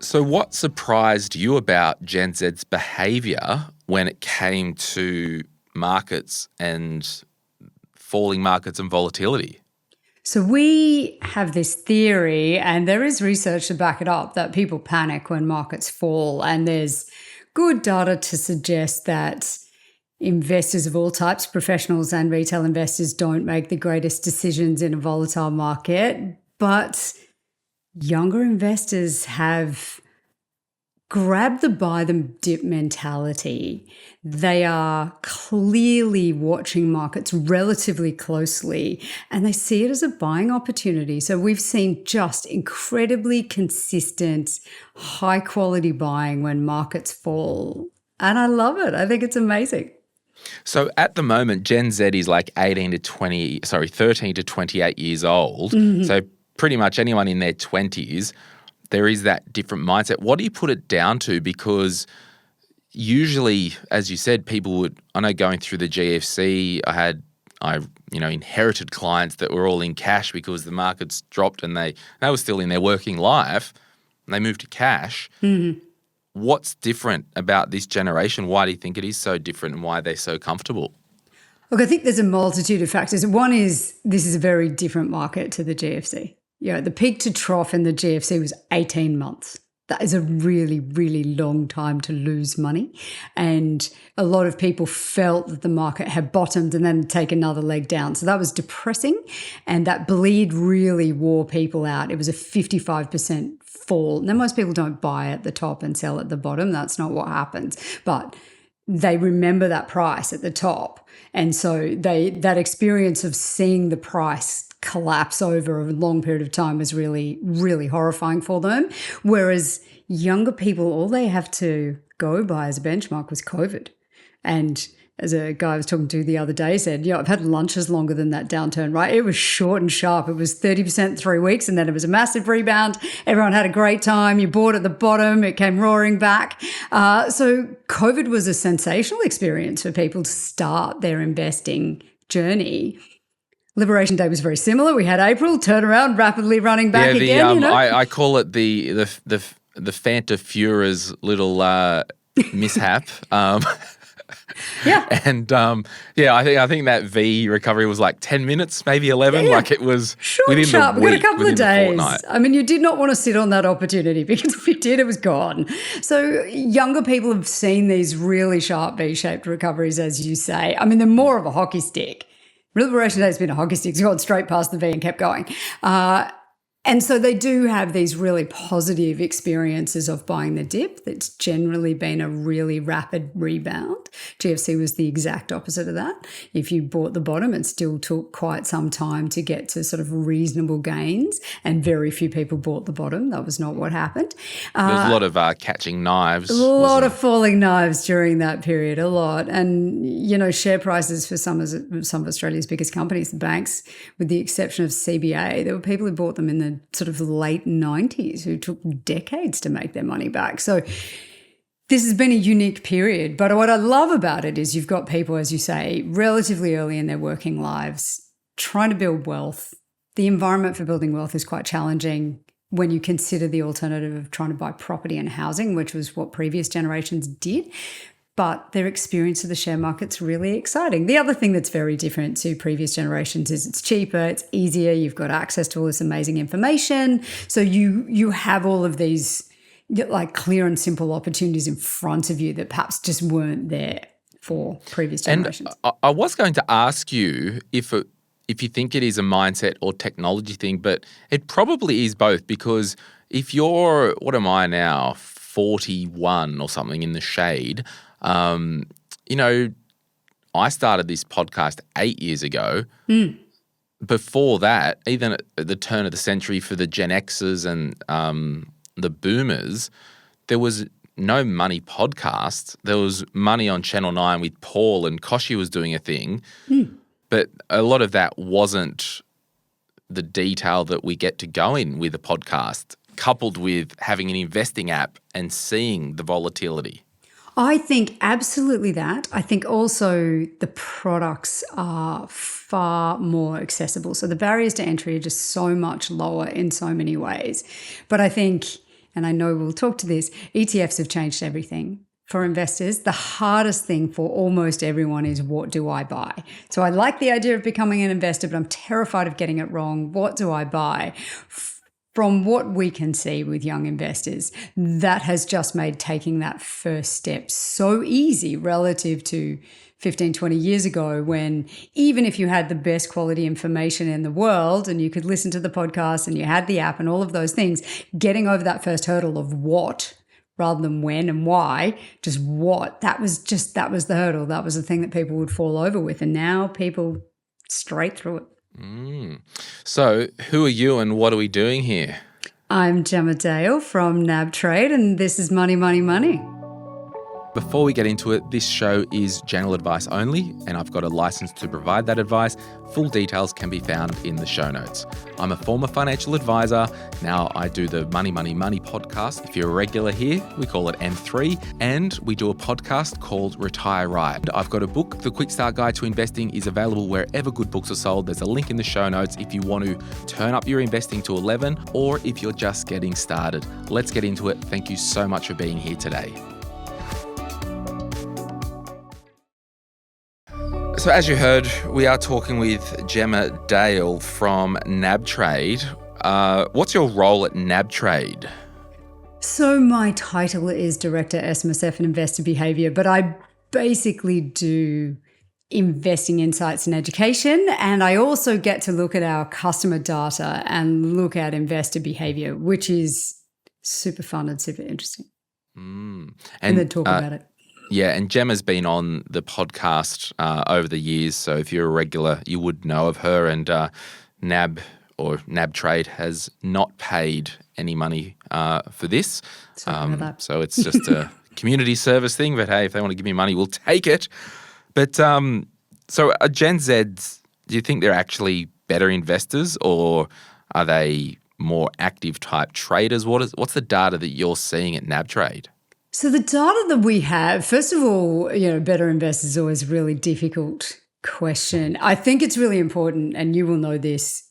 So what surprised you about Gen Z's behaviour when it came to markets and falling markets and volatility? So we have this theory, and there is research to back it up, that people panic when markets fall. And there's good data to suggest that investors of all types, professionals and retail investors, don't make the greatest decisions in a volatile market. But younger investors have grabbed the buy them dip mentality. They are clearly watching markets relatively closely and they see it as a buying opportunity. So we've seen just incredibly consistent, high quality buying when markets fall. And I love it. I think it's amazing. So at the moment, Gen Z is like 13 to 28 years old. Mm-hmm. So pretty much anyone in their 20s, there is that different mindset. What do you put it down to? Because usually, as you said, people would, I know going through the GFC, I inherited clients that were all in cash because the markets dropped and they were still in their working life and they moved to cash. Mm-hmm. What's different about this generation? Why do you think it is so different and why they're so comfortable? Look, I think there's a multitude of factors. One is this is a very different market to the GFC. The peak to trough in the GFC was 18 months. That is a really, really long time to lose money. And a lot of people felt that the market had bottomed and then take another leg down. So that was depressing. And that bleed really wore people out. It was a 55% fall. Now, most people don't buy at the top and sell at the bottom. That's not what happens. But they remember that price at the top. And so that experience of seeing the price collapse over a long period of time was really, really horrifying for them. Whereas younger people, all they have to go by as a benchmark was COVID. And as a guy I was talking to the other day said, I've had lunches longer than that downturn, right? It was short and sharp. It was 30% 3 weeks and then it was a massive rebound. Everyone had a great time. You bought at the bottom. It came roaring back. So COVID was a sensational experience for people to start their investing journey. Liberation Day was very similar. We had April, turnaround, rapidly running back again. I call it the Fanta Fura's little mishap. Yeah. And I think that V recovery was like 10 minutes, maybe 11. Yeah. Like it was short, within sharp. the week, we got a couple of days. I mean, you did not want to sit on that opportunity because if you did, it was gone. So younger people have seen these really sharp V-shaped recoveries, as you say. I mean, they're more of a hockey stick. Liberation Day has been a hockey stick. It's gone straight past the V and kept going. And so they do have these really positive experiences of buying the dip. That's generally been a really rapid rebound. GFC was the exact opposite of that. If you bought the bottom, it still took quite some time to get to sort of reasonable gains, and very few people bought the bottom. That was not what happened. There was a lot of catching knives. A lot of falling knives during that period, a lot. And, share prices for some of Australia's biggest companies, the banks, with the exception of CBA, there were people who bought them in the sort of late 90s who took decades to make their money back. So this has been a unique period. But what I love about it is you've got people, as you say, relatively early in their working lives trying to build wealth. The environment for building wealth is quite challenging when you consider the alternative of trying to buy property and housing, which was what previous generations did. But their experience of the share market's really exciting. The other thing that's very different to previous generations is it's cheaper, it's easier, you've got access to all this amazing information. So you have all of these like clear and simple opportunities in front of you that perhaps just weren't there for previous generations. And I was going to ask you if you think it is a mindset or technology thing, but it probably is both, because if you're, what am I now, 41 or something in the shade, I started this podcast 8 years ago. Mm. Before that, even at the turn of the century for the Gen Xers and the boomers, there was no money podcast. There was money on Channel 9 with Paul, and Koshy was doing a thing. Mm. But a lot of that wasn't the detail that we get to go in with a podcast, coupled with having an investing app and seeing the volatility. I think absolutely that. I think also the products are far more accessible. So the barriers to entry are just so much lower in so many ways. But I think, and I know we'll talk to this, ETFs have changed everything. For investors, the hardest thing for almost everyone is, what do I buy? So I like the idea of becoming an investor, but I'm terrified of getting it wrong. What do I buy? From what we can see with young investors, that has just made taking that first step so easy relative to 15, 20 years ago, when even if you had the best quality information in the world and you could listen to the podcast and you had the app and all of those things, getting over that first hurdle of what rather than when and why, just what, that was the hurdle. That was the thing that people would fall over with. And now people straight through it. So who are you and what are we doing here? I'm Gemma Dale from nabtrade, and this is Money, Money, Money. Before we get into it, this show is general advice only, and I've got a license to provide that advice. Full details can be found in the show notes. I'm a former financial advisor. Now I do the Money, Money, Money podcast. If you're a regular here, we call it M3, and we do a podcast called Retire Right. I've got a book, The Quick Start Guide to Investing, is available wherever good books are sold. There's a link in the show notes if you want to turn up your investing to 11, or if you're just getting started. Let's get into it. Thank you so much for being here today. So as you heard, we are talking with Gemma Dale from nabtrade. What's your role at nabtrade? So my title is Director SMSF and Investor Behaviour, but I basically do investing insights and education, and I also get to look at our customer data and look at investor behaviour, which is super fun and super interesting. And then talk about it. Yeah, and Gemma's been on the podcast over the years, so if you're a regular, you would know of her. And nabtrade has not paid any money for this. So it's just a community service thing, but hey, if they want to give me money, we'll take it. But so are Gen Zs, do you think they're actually better investors, or are they more active type traders? What's the data that you're seeing at nabtrade? So the data that we have, first of all, better investors is always a really difficult question. I think it's really important, and you will know this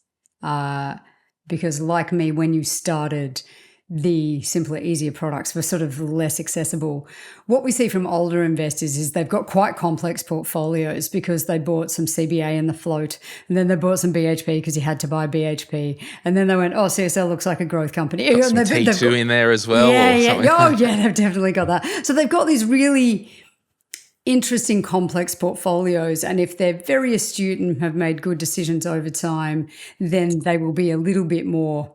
because like me, when you started, the simpler, easier products were sort of less accessible. What we see from older investors is they've got quite complex portfolios because they bought some CBA in the float, and then they bought some BHP because you had to buy BHP, and then they went, oh, CSL looks like a growth company. Got some T2 in there as well. They've definitely got that. So they've got these really interesting, complex portfolios, and if they're very astute and have made good decisions over time, then they will be a little bit more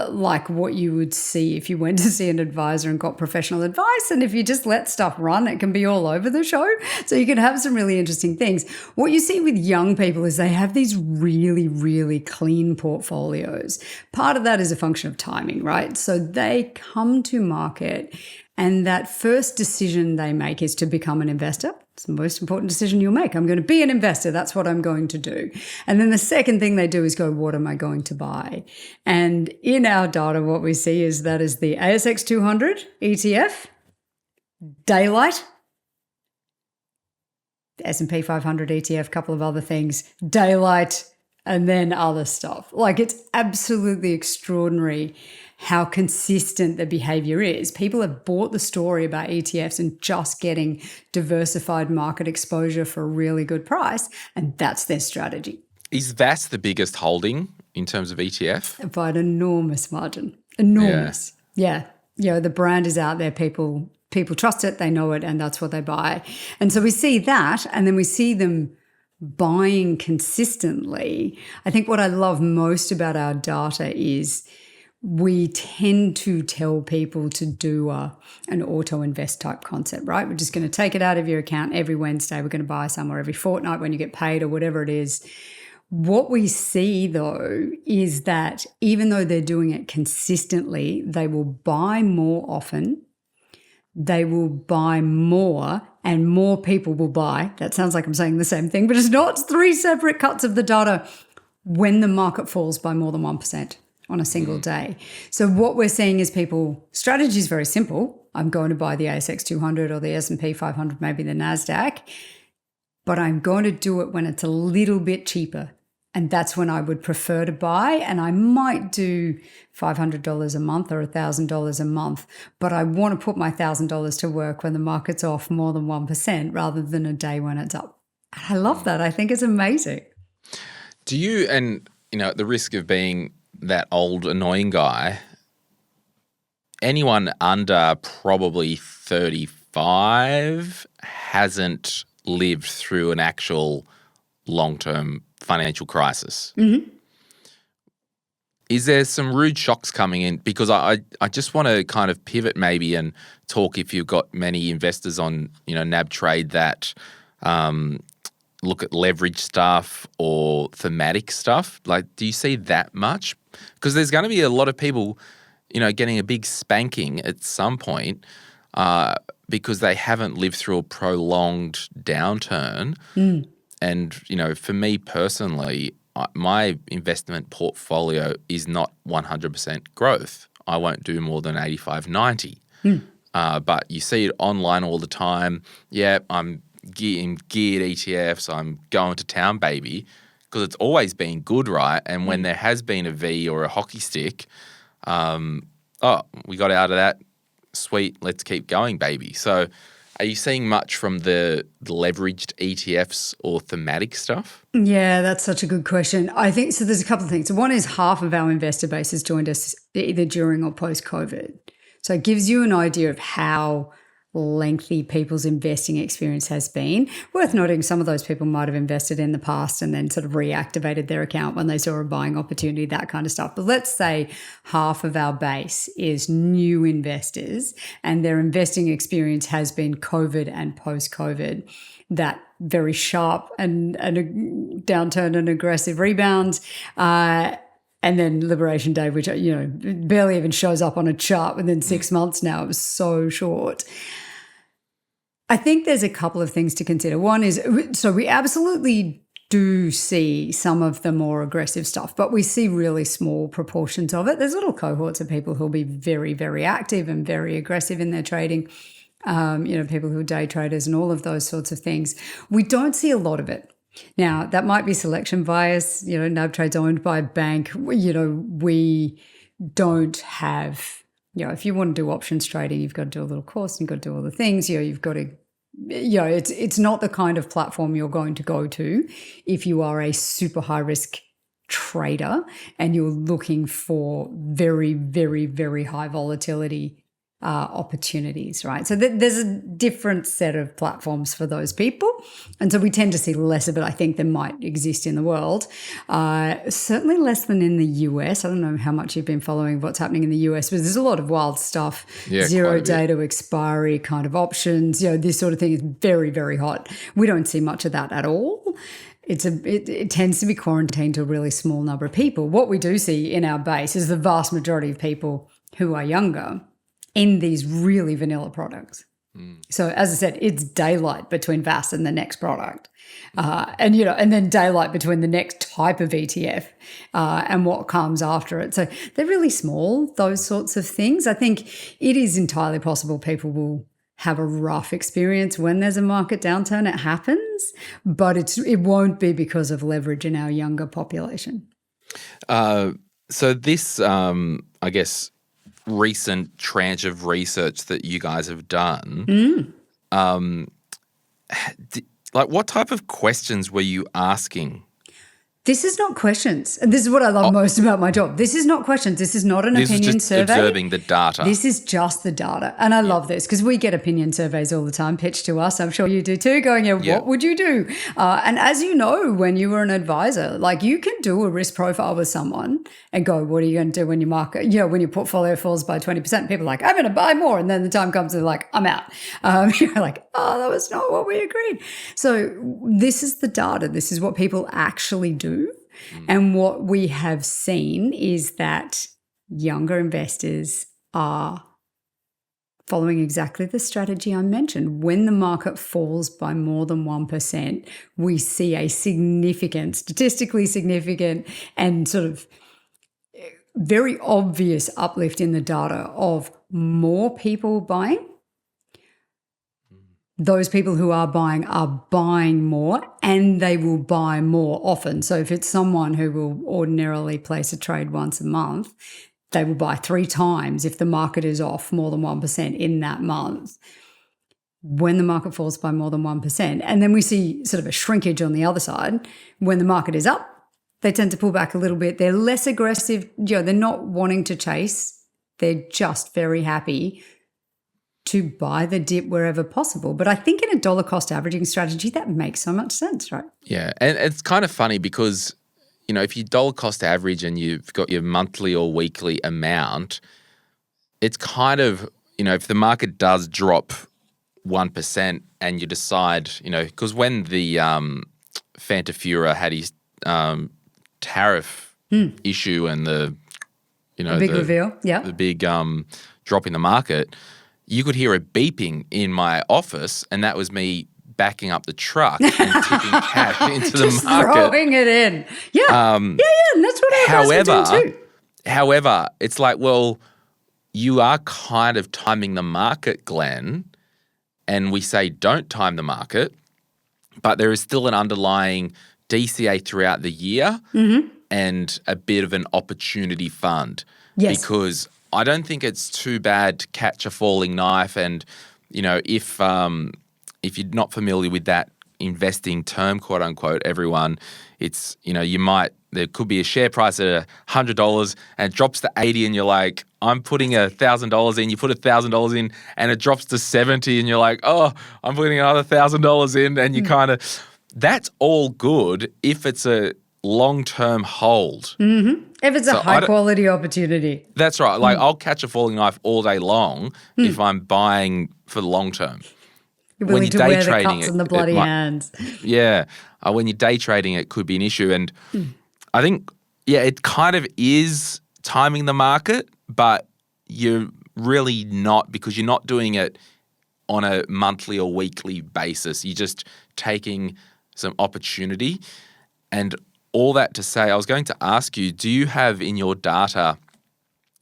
like what you would see if you went to see an advisor and got professional advice. And if you just let stuff run, it can be all over the show. So you can have some really interesting things. What you see with young people is they have these really, really clean portfolios. Part of that is a function of timing, right? So they come to market, and that first decision they make is to become an investor. It's the most important decision you'll make. I'm going to be an investor. That's what I'm going to do. And then the second thing they do is go, what am I going to buy? And in our data, what we see is that is the ASX 200 ETF, Daylight, the S&P 500 ETF, a couple of other things, Daylight, and then other stuff. Like, it's absolutely extraordinary how consistent the behavior is. People have bought the story about ETFs and just getting diversified market exposure for a really good price, and that's their strategy. Is VAS the biggest holding in terms of ETF? By an enormous margin. Enormous. Yeah. The brand is out there. People trust it, they know it, and that's what they buy. And so we see that, and then we see them buying consistently. I think what I love most about our data is we tend to tell people to do an auto invest type concept, right? We're just going to take it out of your account every Wednesday. We're going to buy some, or every fortnight when you get paid, or whatever it is. What we see, though, is that even though they're doing it consistently, they will buy more often, they will buy more, and more people will buy. That sounds like I'm saying the same thing, but it's not. It's three separate cuts of the data when the market falls by more than 1% on a single day. So what we're seeing is strategy is very simple. I'm going to buy the ASX 200 or the S&P 500, maybe the NASDAQ, but I'm going to do it when it's a little bit cheaper And that's when I would prefer to buy. And I might do $500 a month or $1,000 a month, but I want to put my $1,000 to work when the market's off more than 1% rather than a day when it's up. I love that. I think it's amazing. Do you, and at the risk of being that old annoying guy, anyone under probably 35 hasn't lived through an actual long-term financial crisis. Mm-hmm. Is there some rude shocks coming in? Because I just want to kind of pivot maybe and talk, if you've got many investors on nabtrade that look at leverage stuff or thematic stuff. Like, do you see that much? Because there's going to be a lot of people getting a big spanking at some point because they haven't lived through a prolonged downturn. And, for me personally, my investment portfolio is not 100% growth. I won't do more than 85, 90. But you see it online all the time. Yeah, I'm in geared ETFs. I'm going to town, baby, because it's always been good, right? And when there has been a V or a hockey stick, we got out of that. Sweet, let's keep going, baby. So are you seeing much from the leveraged ETFs or thematic stuff? Yeah, that's such a good question. I think so. There's a couple of things. One is half of our investor base has joined us either during or post-COVID. So it gives you an idea of how lengthy people's investing experience has been. Worth noting, some of those people might have invested in the past and then sort of reactivated their account when they saw a buying opportunity, that kind of stuff. But let's say half of our base is new investors and their investing experience has been COVID and post-COVID. That very sharp and a downturn and aggressive rebound. And then Liberation Day, which, barely even shows up on a chart within 6 months now. It was so short. I think there's a couple of things to consider. One is, so we absolutely do see some of the more aggressive stuff, but we see really small proportions of it. There's little cohorts of people who'll be very, very active and very aggressive in their trading. People who are day traders and all of those sorts of things. We don't see a lot of it. Now, that might be selection bias. nabtrade's owned by a bank. We don't have, if you want to do options trading, you've got to do a little course and you've got to do all the things. You've got to, it's not the kind of platform you're going to go to if you are a super high risk trader and you're looking for very, very, very high volatility opportunities, right? So there's a different set of platforms for those people. And so we tend to see less of it, I think, than might exist in the world. Certainly less than in the US. I don't know how much you've been following what's happening in the US, but there's a lot of wild stuff. Yeah, zero day to expiry kind of options. This sort of thing is very, very hot. We don't see much of that at all. It tends to be quarantined to a really small number of people. What we do see in our base is the vast majority of people who are younger in these really vanilla products. So as I said, it's daylight between VAS and the next product. And then daylight between the next type of ETF and what comes after it. So they're really small, those sorts of things. I think it is entirely possible people will have a rough experience when there's a market downturn. It happens, but it won't be because of leverage in our younger population. So this, I guess, recent tranche of research that you guys have done, what type of questions were you asking? This is not questions. And this is what I love most about my job. This is not questions. This is not an opinion survey. This is just observing the data. This is just the data. And I love this because we get opinion surveys all the time pitched to us. I'm sure you do too, going, what would you do? And as you know, when you were an advisor, you can do a risk profile with someone and go, what are you going to do when your market, when your portfolio falls by 20%? People are like, I'm going to buy more. And then the time comes and they're like, I'm out. You're like, oh, that was not what we agreed. So this is the data. This is what people actually do. And what we have seen is that younger investors are following exactly the strategy I mentioned. When the market falls by more than 1%, we see a significant, statistically significant and sort of very obvious uplift in the data of more people buying, those people who are buying more, and they will buy more often. So if it's someone who will ordinarily place a trade once a month, they will buy 3 times if the market is off more than 1% in that month. When the market falls by more than 1%, and then we see sort of a shrinkage on the other side, when the market is up, they tend to pull back a little bit. They're less aggressive. They're not wanting to chase. They're just very happy to buy the dip wherever possible. But I think in a dollar cost averaging strategy, that makes so much sense, right? Yeah, and it's kind of funny because, if you dollar cost average and you've got your monthly or weekly amount, it's kind of, if the market does drop 1% and you decide, because when the Fantafura had his tariff issue and the big reveal, the big drop in the market, you could hear a beeping in my office, and that was me backing up the truck and tipping cash into the market. Throwing it in. Yeah. And that's what I was doing too. However, it's like, well, you are kind of timing the market, Glenn, and we say don't time the market, but there is still an underlying DCA throughout the year and a bit of an opportunity fund. Yes. Because I don't think it's too bad to catch a falling knife, and if you're not familiar with that investing term, quote unquote, everyone, it's there could be a share price at $100 and it drops to 80, and you're like, I'm putting $1,000 in. You put $1,000 in, and it drops to 70, and you're like, oh, I'm putting another $1,000 in, and you kind of, that's all good if it's a long-term hold. Mm-hmm. If it's a high-quality opportunity. That's right. Like, I'll catch a falling knife all day long if I'm buying for the long term. You're willing to wear the cuts and the bloody hands. Yeah. When you're day trading, it could be an issue. And I think, it kind of is timing the market, but you're really not, because you're not doing it on a monthly or weekly basis. You're just taking some opportunity. And all that to say, I was going to ask you, do you have in your data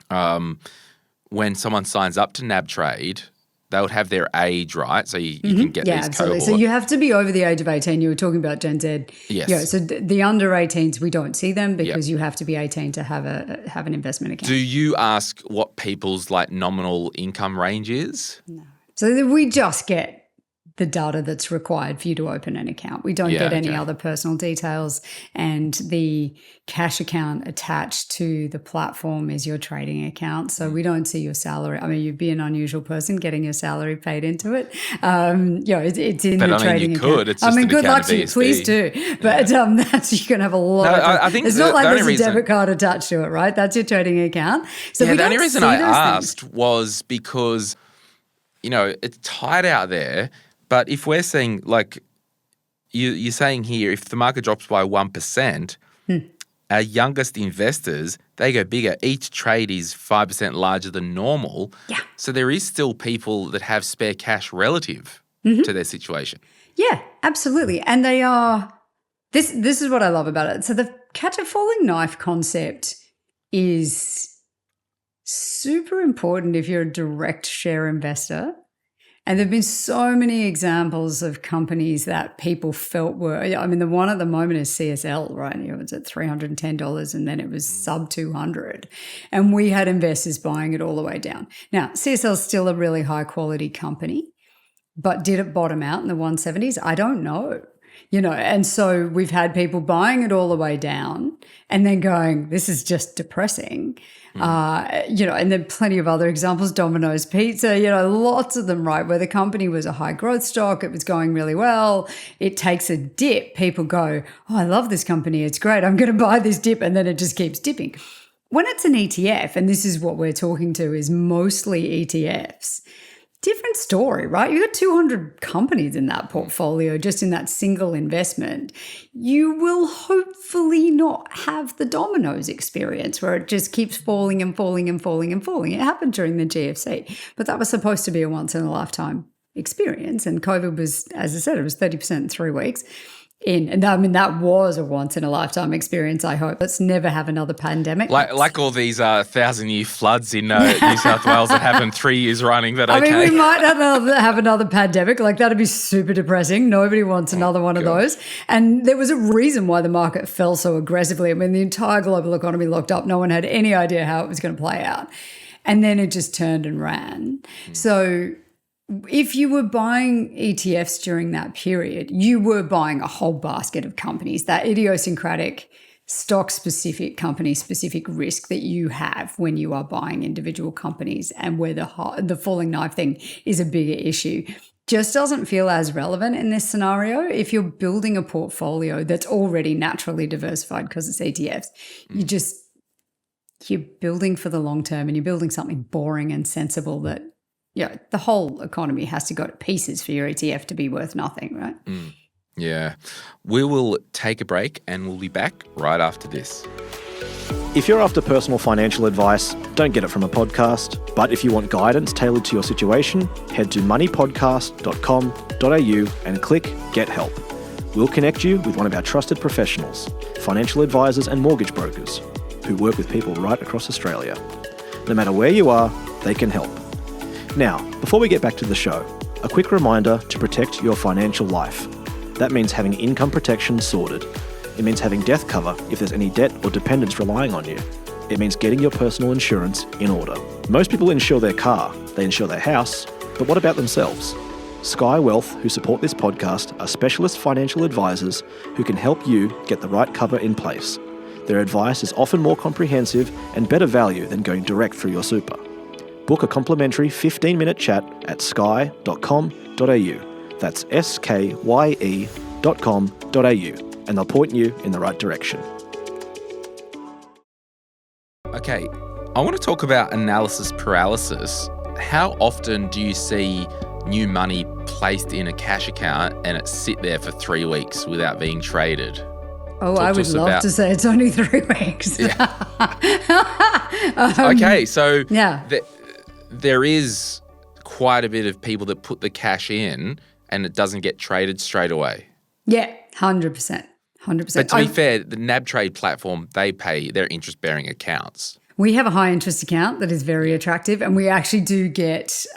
when someone signs up to nabtrade, they would have their age, right? So you can get these absolutely. cohorts. So you have to be over the age of 18. You were talking about Gen Z. Yes. So the under 18s, we don't see them because you have to be 18 to have an investment account. Do you ask what people's nominal income range is? No. So we just get the data that's required for you to open an account. We don't get any other personal details, and the cash account attached to the platform is your trading account. So we don't see your salary. I mean, you'd be an unusual person getting your salary paid into it. It's in the trading account. Could. It's just good luck to you. Please do. But that's, you can have a lot of I think it's not like there's a debit card attached to it, right? That's your trading account. So the only reason I asked was because, it's tight out there. But if we're saying, you're saying here, if the market drops by 1%, our youngest investors, they go bigger. Each trade is 5% larger than normal. Yeah. So there is still people that have spare cash relative to their situation. Yeah, absolutely. And they are, this is what I love about it. So the catch a falling knife concept is super important if you're a direct share investor. And there have been so many examples of companies that people felt were, the one at the moment is CSL, right? It was at $310 and then it was sub 200. And we had investors buying it all the way down. Now, CSL is still a really high quality company, but did it bottom out in the 170s? I don't know. And so we've had people buying it all the way down and then going, this is just depressing. And then plenty of other examples, Domino's Pizza, lots of them, right, where the company was a high growth stock, it was going really well, it takes a dip, people go, oh, I love this company, it's great, I'm going to buy this dip, and then it just keeps dipping. When it's an ETF, and this is what we're talking to, is mostly ETFs, different story, right? You've got 200 companies in that portfolio, just in that single investment. You will hopefully not have the dominoes experience where it just keeps falling and falling and falling and falling. It happened during the GFC, but that was supposed to be a once in a lifetime experience. And COVID was, as I said, it was 30% in 3 weeks. in. And I mean, that was a once-in-a-lifetime experience, I hope. Let's never have another pandemic. Like all these 1,000-year floods in New South Wales that happened 3 years running. But I okay. mean, we might have another pandemic. Like, that'd be super depressing. Nobody wants another one of those. And there was a reason why the market fell so aggressively. I mean, the entire global economy locked up. No one had any idea how it was going to play out. And then it just turned and ran. So if you were buying ETFs during that period, you were buying a whole basket of companies, that idiosyncratic, stock-specific, company-specific risk that you have when you are buying individual companies, and where the falling knife thing is a bigger issue. Just doesn't feel as relevant in this scenario. If you're building a portfolio that's already naturally diversified because it's ETFs, you're building for the long term, and you're building something boring and sensible that, the whole economy has to go to pieces for your ETF to be worth nothing, right? Yeah. We will take a break and we'll be back right after this. If you're after personal financial advice, don't get it from a podcast. But if you want guidance tailored to your situation, head to moneypodcast.com.au and click Get Help. We'll connect you with one of our trusted professionals, financial advisors and mortgage brokers, who work with people right across Australia. No matter where you are, they can help. Now, before we get back to the show, a quick reminder to protect your financial life. That means having income protection sorted. It means having death cover if there's any debt or dependents relying on you. It means getting your personal insurance in order. Most people insure their car, they insure their house, but what about themselves? Sky Wealth, who support this podcast, are specialist financial advisors who can help you get the right cover in place. Their advice is often more comprehensive and better value than going direct through your super. Book a complimentary 15-minute chat at sky.com.au. That's skye.com.au, and they'll point you in the right direction. Okay, I want to talk about analysis paralysis. How often do you see new money placed in a cash account and it sit there for 3 weeks without being traded? Oh, I would love to say it's only 3 weeks. Yeah. Okay, so there is quite a bit of people that put the cash in and it doesn't get traded straight away. Yeah, 100%. 100%. But to be fair, the nabtrade platform, they pay their interest-bearing accounts. We have a high interest account that is very attractive, and we actually do get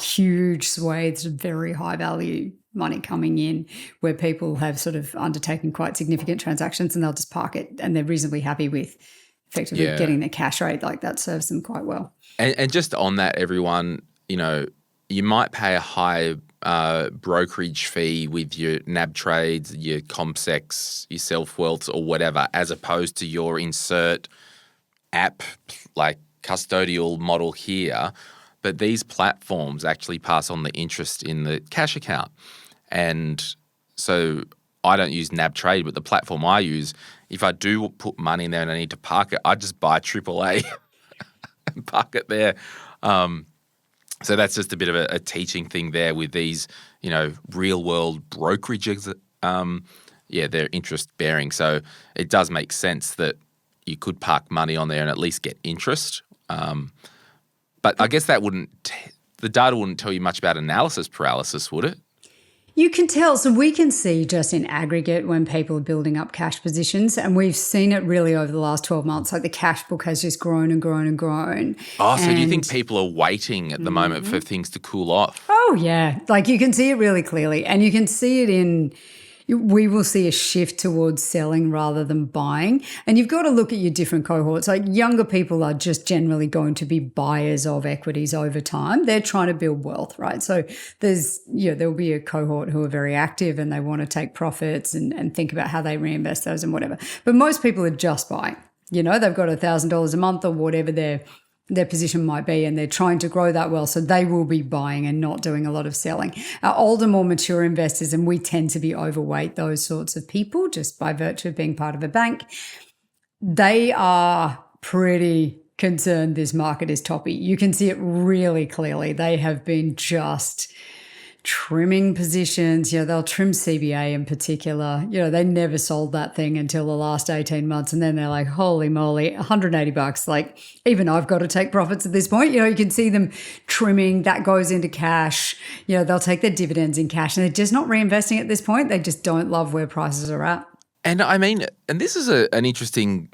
huge swathes of very high value money coming in where people have sort of undertaken quite significant transactions, and they'll just park it, and they're reasonably happy with effectively getting their cash rate. Like, that serves them quite well. And just on that, everyone, you might pay a high brokerage fee with your nabtrades, your CompSecs, your self-wealths or whatever, as opposed to your insert app like custodial model here. But these platforms actually pass on the interest in the cash account. And so I don't use nabtrade, but the platform I use, if I do put money in there and I need to park it, I just buy AAA and park it there. So that's just a bit of a teaching thing there with these, real world brokerages. They're interest bearing. So it does make sense that you could park money on there and at least get interest. But I guess that the data wouldn't tell you much about analysis paralysis, would it? You can tell. So we can see just in aggregate when people are building up cash positions, and we've seen it really over the last 12 months. Like, the cash book has just grown and grown and grown. Oh, so do you think people are waiting at the moment for things to cool off? Oh, yeah. Like, you can see it really clearly, and you can see it we will see a shift towards selling rather than buying. And you've got to look at your different cohorts. Like, younger people are just generally going to be buyers of equities over time. They're trying to build wealth, right? So there'll be a cohort who are very active and they want to take profits and think about how they reinvest those and whatever. But most people are just buying. They've got $1,000 a month or whatever their position might be, and they're trying to grow that well, so they will be buying and not doing a lot of selling. Our older, more mature investors, and we tend to be overweight those sorts of people just by virtue of being part of a bank, they are pretty concerned this market is toppy. You can see it really clearly. They have been just trimming positions. They'll trim CBA in particular. They never sold that thing until the last 18 months. And then they're like, holy moly, $180. Like, even I've got to take profits at this point. You can see them trimming. That goes into cash. They'll take their dividends in cash, and they're just not reinvesting at this point. They just don't love where prices are at. And I mean, and this is an interesting,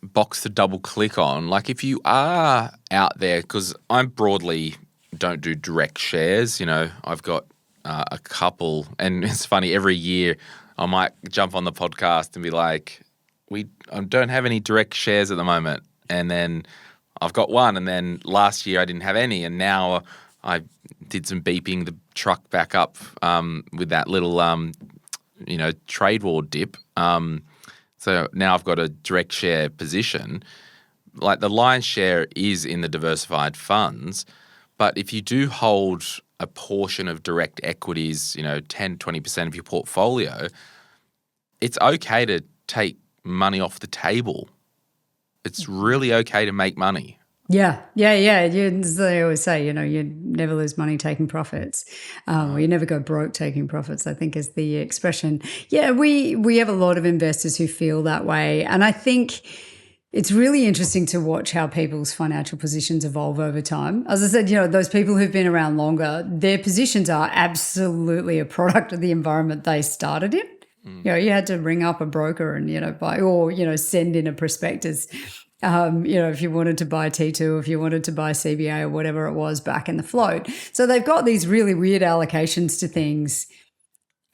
box to double click on. Like, if you are out there, because I'm broadly don't do direct shares. I've got a couple, and it's funny, every year I might jump on the podcast and be like, I don't have any direct shares at the moment. And then I've got one, and then last year I didn't have any, and now I did some beeping the truck back up with that little, trade war dip. So now I've got a direct share position. Like, the lion's share is in the diversified funds. But if you do hold a portion of direct equities, 10, 20% of your portfolio, it's okay to take money off the table. It's really okay to make money. Yeah. They always say, you never lose money taking profits, or you never go broke taking profits, I think is the expression. Yeah, we have a lot of investors who feel that way. And I think it's really interesting to watch how people's financial positions evolve over time. As I said, those people who've been around longer, their positions are absolutely a product of the environment they started in. You had to ring up a broker and, buy, or, send in a prospectus, if you wanted to buy T2, if you wanted to buy CBA or whatever it was back in the float. So they've got these really weird allocations to things,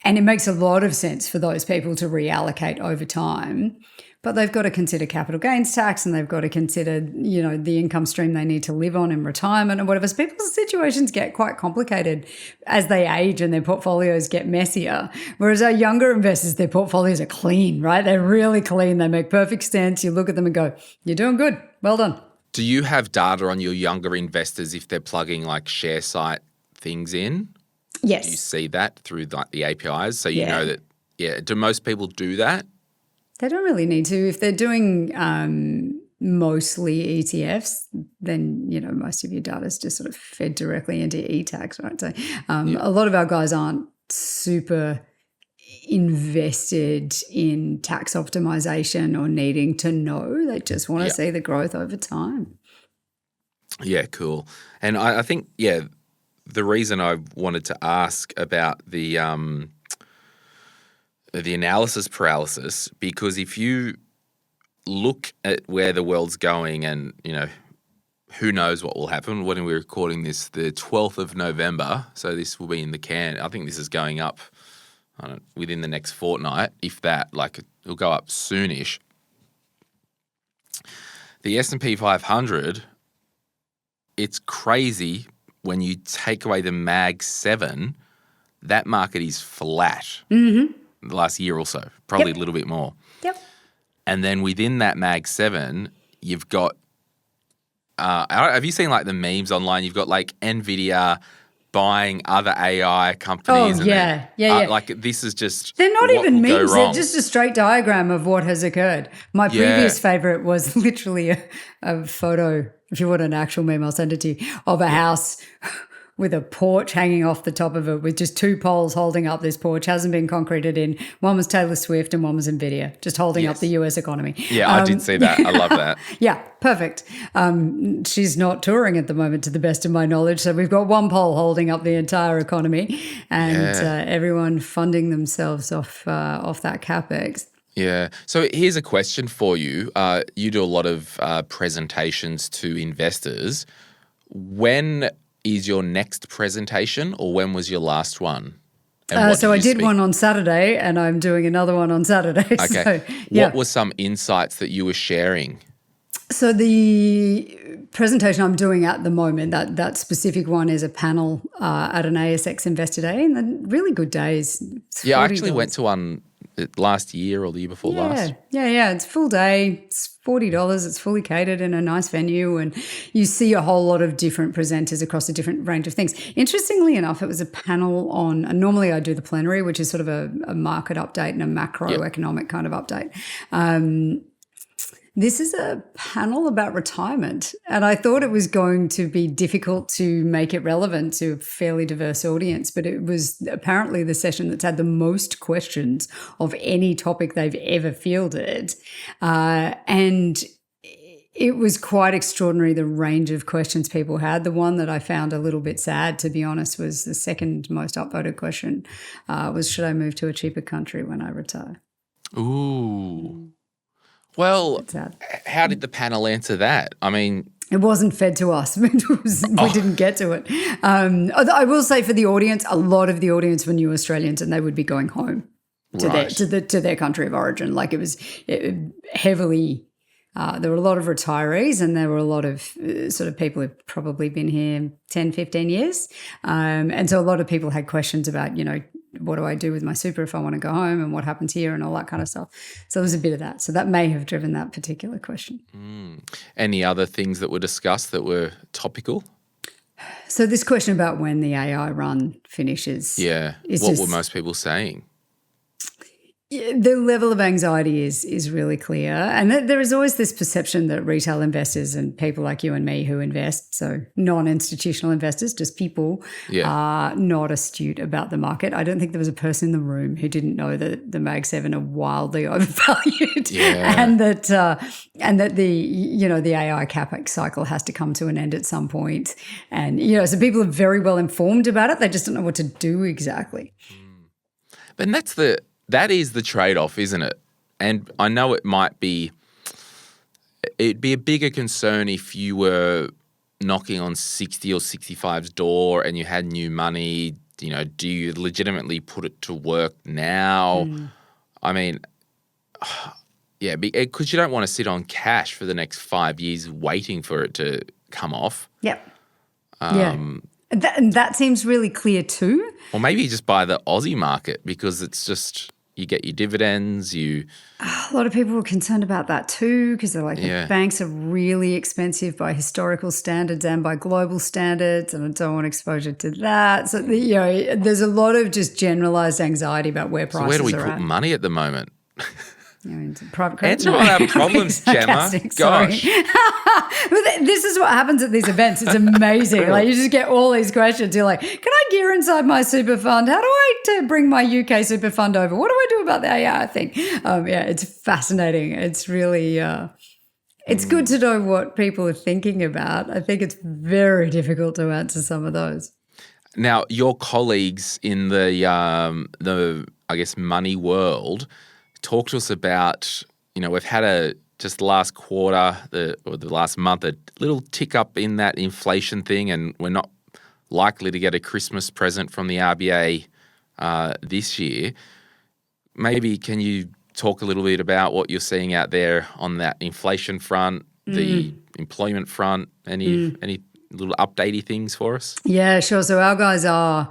and it makes a lot of sense for those people to reallocate over time. But they've got to consider capital gains tax, and they've got to consider, the income stream they need to live on in retirement and whatever. So people's situations get quite complicated as they age and their portfolios get messier. Whereas our younger investors, their portfolios are clean, right? They're really clean. They make perfect sense. You look at them and go, you're doing good. Well done. Do you have data on your younger investors if they're plugging like share site things in? Yes. Do you see that through like the APIs? So you know that, do most people do that? They don't really need to. If they're doing mostly ETFs, then, most of your data is just sort of fed directly into e-tax, right? So a lot of our guys aren't super invested in tax optimization or needing to know. They just want to see the growth over time. Yeah, cool. And I think, the reason I wanted to ask about the analysis paralysis, because if you look at where the world's going and, who knows what will happen. When we're recording this, the 12th of November, so this will be in the can. I think this is going up within the next fortnight, if that, like it'll go up soonish. The S&P 500, it's crazy when you take away the Mag 7, that market is flat. Mm-hmm. The last year or so, probably a little bit more. Yep. And then within that Mag 7, you've got, have you seen like the memes online? You've got like NVIDIA buying other AI companies. Oh, yeah. Like this is just, they're not even memes. They're just a straight diagram of what has occurred. My previous favorite was literally a photo, if you want an actual meme, I'll send it to you, of a house with a porch hanging off the top of it with just two poles holding up this porch. Hasn't been concreted in. One was Taylor Swift and one was NVIDIA, just holding up the US economy. Yeah, I did see that. I love that. Yeah, perfect. She's not touring at the moment, to the best of my knowledge. So we've got one pole holding up the entire economy, and everyone funding themselves off that CapEx. Yeah. So here's a question for you. You do a lot of presentations to investors. When is your next presentation, or when was your last one? So I did one on Saturday, and I'm doing another one on Saturday. Okay. So, yeah. What were some insights that you were sharing? So the presentation I'm doing at the moment, that specific one is a panel at an ASX Investor Day, and they're really good days. Yeah, I actually went to one last year or the year before last. Yeah. It's full day. It's $40. It's fully catered in a nice venue, and you see a whole lot of different presenters across a different range of things. Interestingly enough, it was a panel on, and normally I do the plenary, which is sort of a market update and a macroeconomic kind of update. This is a panel about retirement, and I thought it was going to be difficult to make it relevant to a fairly diverse audience, but it was apparently the session that's had the most questions of any topic they've ever fielded. And it was quite extraordinary, the range of questions people had. The one that I found a little bit sad, to be honest, was the second most upvoted question, was should I move to a cheaper country when I retire? Ooh. Well, how did the panel answer that? I mean, it wasn't fed to us. We didn't get to it. Although I will say for the audience, a lot of the audience were new Australians, and they would be going home to their country of origin. Like it was heavily. There were a lot of retirees, and there were a lot of sort of people who've probably been here 10, 15 years. And so a lot of people had questions about, what do I do with my super if I want to go home, and what happens here and all that kind of stuff. So there was a bit of that. So that may have driven that particular question. Any other things that were discussed that were topical? So this question about when the AI run finishes. Yeah. What were most people saying? The level of anxiety is really clear. And there is always this perception that retail investors and people like you and me who invest, so non-institutional investors, just people, are not astute about the market. I don't think there was a person in the room who didn't know that the Mag 7 are wildly overvalued and that the AI CapEx cycle has to come to an end at some point. And, so people are very well informed about it. They just don't know what to do exactly. But that is the trade-off, isn't it? And I know it'd be a bigger concern if you were knocking on 60 or 65's door and you had new money. Do you legitimately put it to work now? I mean, because you don't want to sit on cash for the next 5 years waiting for it to come off. Yep. And that seems really clear too. Or maybe just buy the Aussie market, because it's just you get your dividends, A lot of people were concerned about that too, because they're like, the banks are really expensive by historical standards and by global standards, and I don't want exposure to that. So, there's a lot of just generalised anxiety about where prices are at. So where do we put money at the moment? Private credit. Answer all our problems, Gemma. Gosh. But this is what happens at these events. It's amazing. Like, you just get all these questions. You're like, can I gear inside my super fund? How do I bring my UK super fund over? What do I do about the AI thing? It's fascinating. It's really it's good to know what people are thinking about. I think it's very difficult to answer some of those. Now, your colleagues in the I guess money world, talk to us about, we've had just the last quarter or the last month, a little tick up in that inflation thing, and we're not likely to get a Christmas present from the RBA this year. Maybe can you talk a little bit about what you're seeing out there on that inflation front, the employment front, any little updatey things for us? Yeah, sure. So our guys are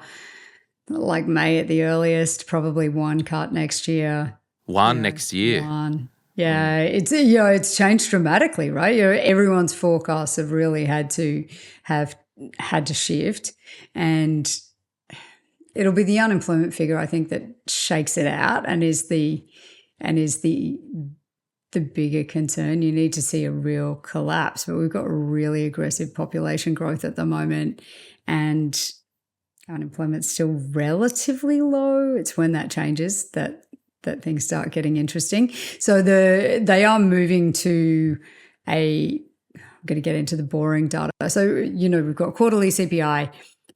like May at the earliest, probably one cut next year. Next year. Yeah, it's changed dramatically, right? Everyone's forecasts have really had to shift, and it'll be the unemployment figure, I think, that shakes it out and is the bigger concern. You need to see a real collapse, but we've got really aggressive population growth at the moment, and unemployment's still relatively low. It's when that changes that things start getting interesting. So they are moving to I'm going to get into the boring data. So, we've got quarterly CPI,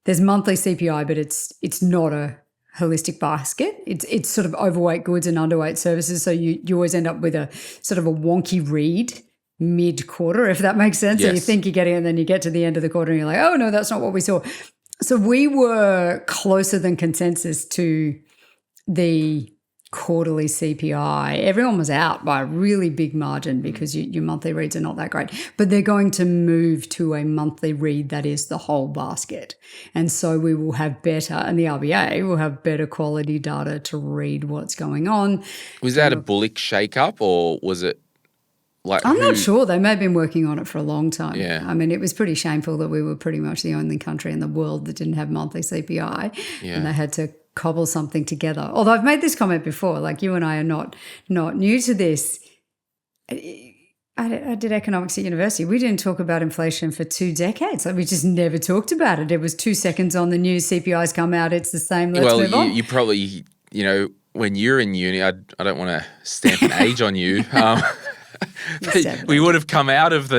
there's monthly CPI, but it's not a holistic basket. It's sort of overweight goods and underweight services. So you always end up with a sort of a wonky read mid-quarter, if that makes sense. Yes. So you think you're getting it, and then you get to the end of the quarter and you're like, oh, no, that's not what we saw. So we were closer than consensus to the quarterly CPI. Everyone was out by a really big margin because your monthly reads are not that great. But they're going to move to a monthly read that is the whole basket. And so we will have better, and the RBA will have better quality data to read what's going on. Was that a bullish shake-up, or was it like I'm not sure. They may have been working on it for a long time. Yeah. I mean, it was pretty shameful that we were pretty much the only country in the world that didn't have monthly CPI, and they had to cobble something together. Although I've made this comment before, like you and I are not new to this. I did economics at university. We didn't talk about inflation for 2 decades. Like we just never talked about it. It was 2 seconds on the news, CPI's come out, it's the same, let's move on. You probably, when you're in uni, I don't want to stamp an age on you. We would have come out of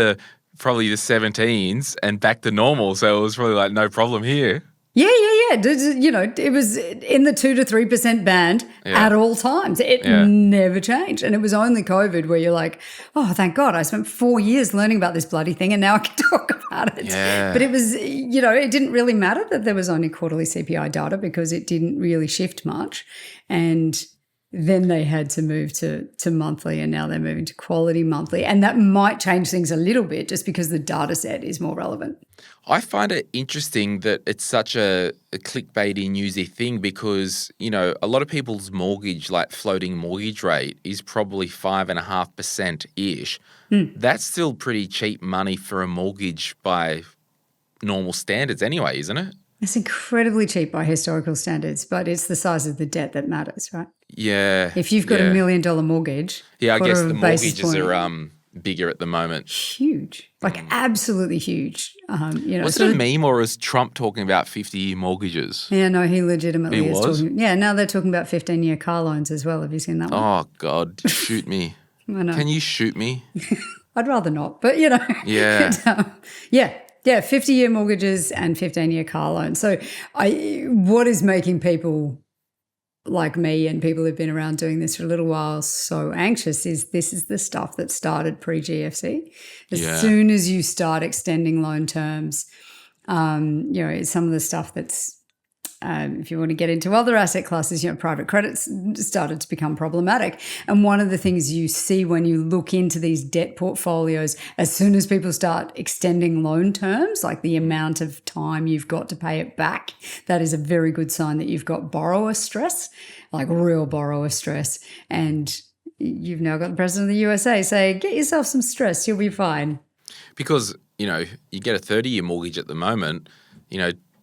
probably the 17s and back to normal. So it was probably like no problem here. Yeah. It was in the 2 to 3% band at all times. It never changed. And it was only COVID where you're like, oh, thank God, I spent 4 years learning about this bloody thing and now I can talk about it. Yeah. But it was, it didn't really matter that there was only quarterly CPI data because it didn't really shift much. And then they had to move to monthly, and now they're moving to quality monthly. And that might change things a little bit just because the data set is more relevant. I find it interesting that it's such a clickbaity, newsy thing because, a lot of people's mortgage, like floating mortgage rate, is probably 5.5%-ish. That's still pretty cheap money for a mortgage by normal standards anyway, isn't it? It's incredibly cheap by historical standards, but it's the size of the debt that matters, right? Yeah. If you've got $1 million mortgage. Yeah, I guess the mortgages are bigger at the moment. Huge, like absolutely huge. Was it a meme or is Trump talking about 50-year mortgages? Yeah, no, he legitimately is was? talking. Yeah, now they're talking about 15-year car loans as well. Have you seen that one? Oh, God, shoot me. I know. Can you shoot me? I'd rather not, but Yeah. Yeah, 50-year mortgages and 15-year car loans. So what is making people like me and people who've been around doing this for a little while so anxious is this is the stuff that started pre-GFC. As soon as you start extending loan terms, it's some of the stuff that's, if you want to get into other asset classes, private credit started to become problematic. And one of the things you see when you look into these debt portfolios, as soon as people start extending loan terms, like the amount of time you've got to pay it back, that is a very good sign that you've got borrower stress, like real borrower stress. And you've now got the president of the USA say, get yourself some stress, you'll be fine. Because, you get a 30-year mortgage at the moment,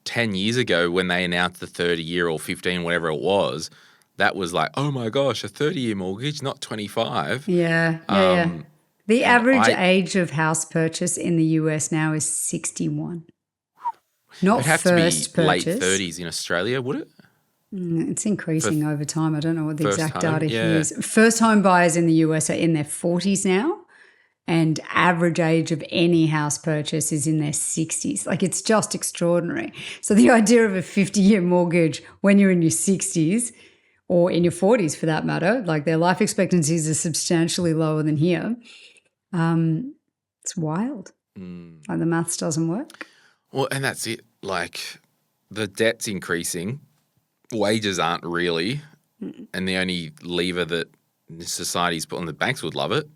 10 years ago when they announced the 30-year or 15, whatever it was, that was like, oh my gosh, a 30-year mortgage, not 25. Yeah. The average age of house purchase in the US now is 61. Not it'd have first to be purchase. Late 30s in Australia, would it? It's increasing over time. I don't know what the exact data yeah. is. First home buyers in the US are in their 40s now. And average age of any house purchase is in their 60s. Like it's just extraordinary. So the idea of a 50-year mortgage when you're in your 60s or in your 40s for that matter, like their life expectancies are substantially lower than here. It's wild. Like the maths doesn't work. Well, and that's it. Like the debt's increasing, wages aren't really, and the only lever that society's put on, the banks would love it.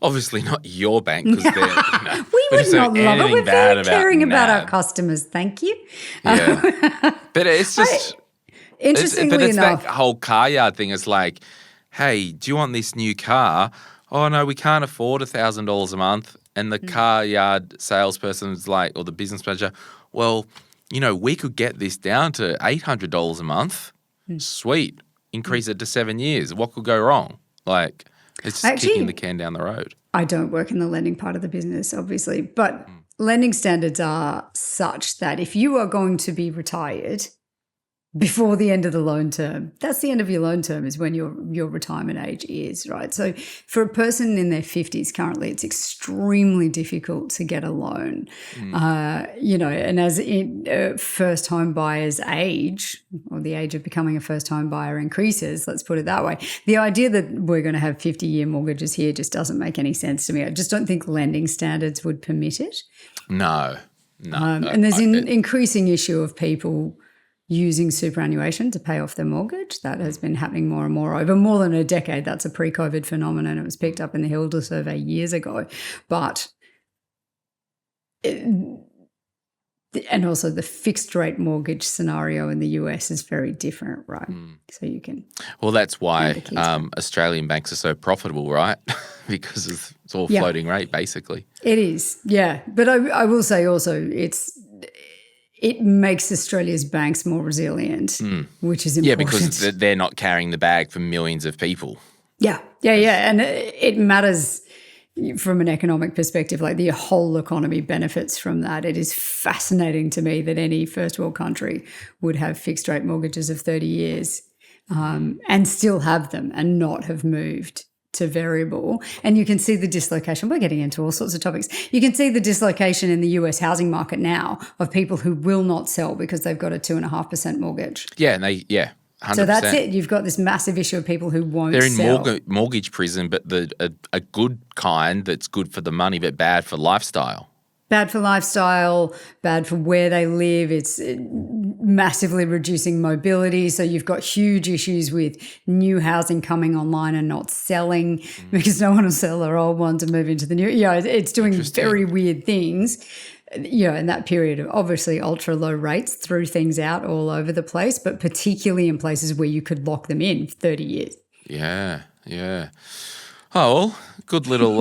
Obviously not your bank because they're, we would not love it. We're very caring about NAB. our customers. Thank you. Yeah. But it's just interestingly it's enough, that whole car yard thing. It's like, hey, do you want this new car? Oh no, we can't afford $1,000 a month. And the car yard salesperson's like, or the business manager, well, we could get this down to $800 a month. Sweet, increase it to 7 years. What could go wrong? Like. It's just kicking the can down the road. I don't work in the lending part of the business, obviously, but lending standards are such that if you are going to be retired before the end of the loan term, that's the end of your loan term is when your retirement age is, right? So for a person in their 50s currently, it's extremely difficult to get a loan, and as first home buyers age or the age of becoming a first home buyer increases, let's put it that way, the idea that we're going to have 50-year mortgages here just doesn't make any sense to me. I just don't think lending standards would permit it. No. And there's an increasing issue of people using superannuation to pay off their mortgage. That has been happening more and more over more than a decade. That's a pre-COVID phenomenon. It was picked up in the Hilda survey years ago. And also the fixed rate mortgage scenario in the US is very different, right? So you can... Well, that's why Australian banks are so profitable, right? Because it's all floating rate, basically. It is, yeah. But I will say also it makes Australia's banks more resilient, which is important. Yeah, because they're not carrying the bag for millions of people. Yeah. And it matters. from an economic perspective, like the whole economy benefits from that. It is fascinating to me that any first world country would have fixed rate mortgages of 30 years and still have them and not have moved to variable. And you can see the dislocation. We're getting into all sorts of topics. You can see the dislocation in the US housing market now of people who will not sell because they've got a 2.5% mortgage. Yeah, and 100%. So that's it. You've got this massive issue of people who won't sell. They're in mortgage prison, but a good kind that's good for the money but bad for lifestyle. Bad for lifestyle, bad for where they live. It's massively reducing mobility. So you've got huge issues with new housing coming online and not selling because no one will sell their old ones and move into the new. It's doing very weird things. In that period of obviously ultra low rates threw things out all over the place, but particularly in places where you could lock them in for 30 years. Yeah. Oh, well, good little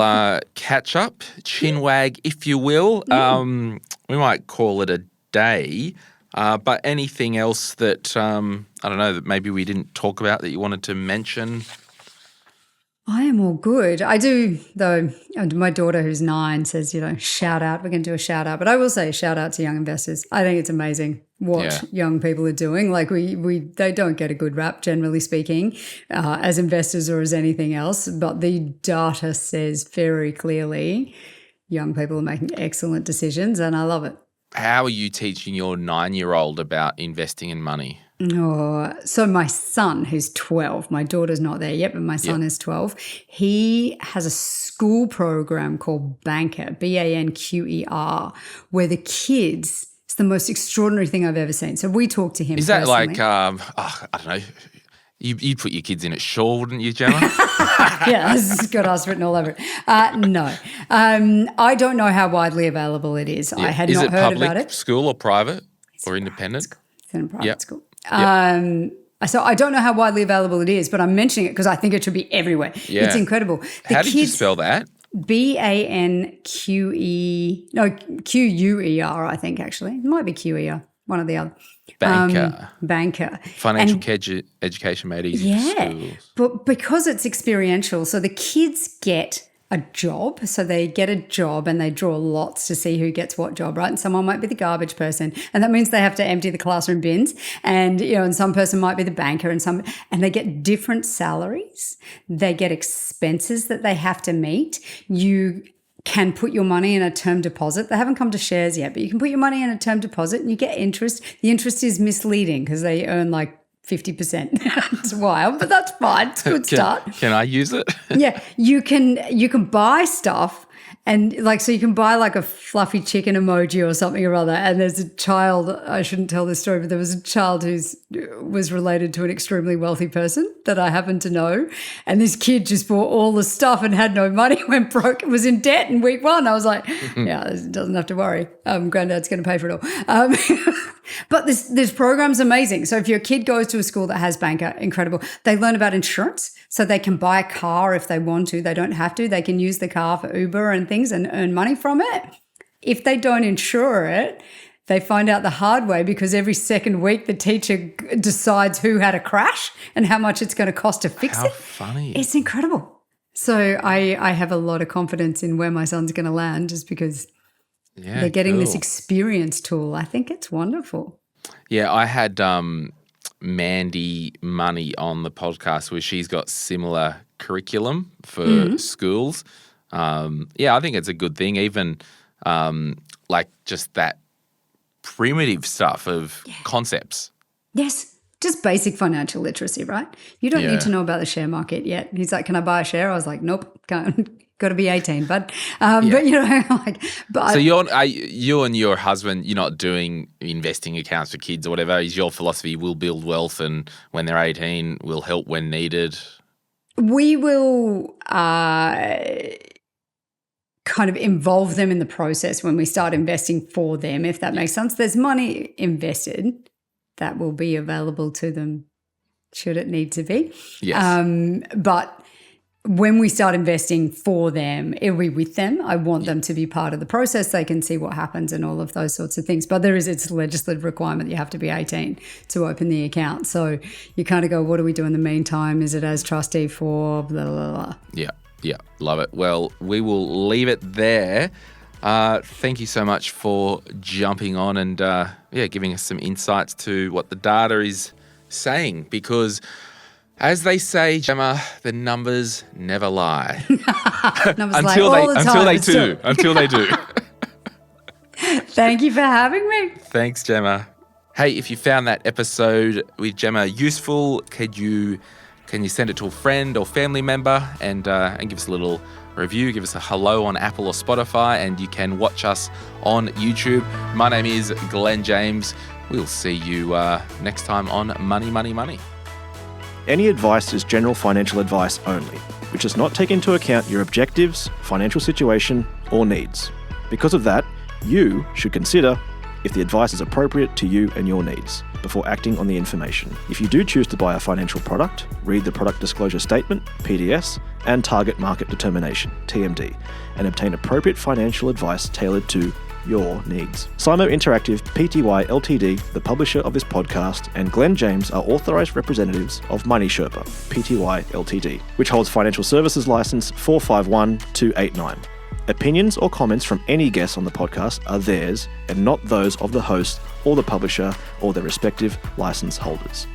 catch up, chin wag, if you will. We might call it a day, but anything else that, I don't know, that maybe we didn't talk about that you wanted to mention? I am all good. I do, though, my daughter who's 9 says, shout out. We're going to do a shout out. But I will say shout out to young investors. I think it's amazing what young people are doing. Like they don't get a good rap, generally speaking, as investors or as anything else. But the data says very clearly young people are making excellent decisions and I love it. How are you teaching your 9-year-old about investing in money? Oh, so my son, who's 12, my daughter's not there yet, but my son is 12. He has a school program called Banker, Banquer, where the kids, it's the most extraordinary thing I've ever seen. So we talk to him. Is that like, I don't know, you'd put your kids in at Shaw, wouldn't you, Gemma? Yeah, this has got us written all over it. No. I don't know how widely available it is. I had not heard about it. Is it public school or private or independent? It's in a private school. So I don't know how widely available it is, but I'm mentioning it because I think it should be everywhere. Yeah. It's incredible. How did you spell that? Banquer, Quer, I think actually. It might be Qer, one or the other. Banker. Financial education made easy for schools. But because it's experiential, so the kids get a job. So they get a job and they draw lots to see who gets what job, right? And someone might be the garbage person. And that means they have to empty the classroom bins. And, and some person might be the banker and they get different salaries. They get expenses that they have to meet. You can put your money in a term deposit. They haven't come to shares yet, but you can put your money in a term deposit and you get interest. The interest is misleading because they earn like 50%. It's wild, but that's fine. It's a good start. Can I use it? Yeah, you can buy stuff and so you can buy like a fluffy chicken emoji or something or other. And there's a child, I shouldn't tell this story, but there was a child who was related to an extremely wealthy person that I happen to know. And this kid just bought all the stuff and had no money, went broke, and was in debt in week 1. I was like, doesn't have to worry. Granddad's going to pay for it all. But this program's amazing. So if your kid goes to a school that has Banker, incredible. They learn about insurance, so they can buy a car if they want to. They don't have to. They can use the car for Uber and things and earn money from it. If they don't insure it, they find out the hard way because every second week the teacher decides who had a crash and how much it's going to cost to fix it. How funny. It's incredible. So I have a lot of confidence in where my son's going to land just because they're getting this experience tool. I think it's wonderful. Yeah, I had Mandy Money on the podcast where she's got similar curriculum for schools. I think it's a good thing, even like just that primitive stuff of concepts. Yes, just basic financial literacy, right? You don't need to know about the share market yet. He's like, can I buy a share? I was like, nope, can't. Got to be 18, but so you and your husband, you're not doing investing accounts for kids or whatever. Is your philosophy we'll build wealth and when they're 18, we'll help when needed? We will kind of involve them in the process when we start investing for them, if that makes sense. There's money invested that will be available to them should it need to be. Yes. But when we start investing for them, it'll be with them. I want them to be part of the process. They can see what happens and all of those sorts of things. But it's a legislative requirement. You have to be 18 to open the account. So you kind of go, what do we do in the meantime? Is it as trustee for blah, blah, blah? Yeah. Yeah, love it. Well, we will leave it there. Thank you so much for jumping on and giving us some insights to what the data is saying, because as they say, Gemma, the numbers never lie. Numbers lie all the time. Until they do. Thank you for having me. Thanks, Gemma. Hey, if you found that episode with Gemma useful, can you send it to a friend or family member and give us a little review, give us a hello on Apple or Spotify, and you can watch us on YouTube. My name is Glen James. We'll see you next time on Money, Money, Money. Any advice is general financial advice only, which does not take into account your objectives, financial situation, or needs. Because of that, you should consider if the advice is appropriate to you and your needs before acting on the information. If you do choose to buy a financial product, read the Product Disclosure Statement, PDS, and Target Market Determination, TMD, and obtain appropriate financial advice tailored to your needs. Simo Interactive Pty Ltd, the publisher of this podcast, and Glen James are authorised representatives of Money Sherpa Pty Ltd, which holds Financial Services Licence 451289. Opinions or comments from any guests on the podcast are theirs and not those of the host or the publisher or their respective license holders.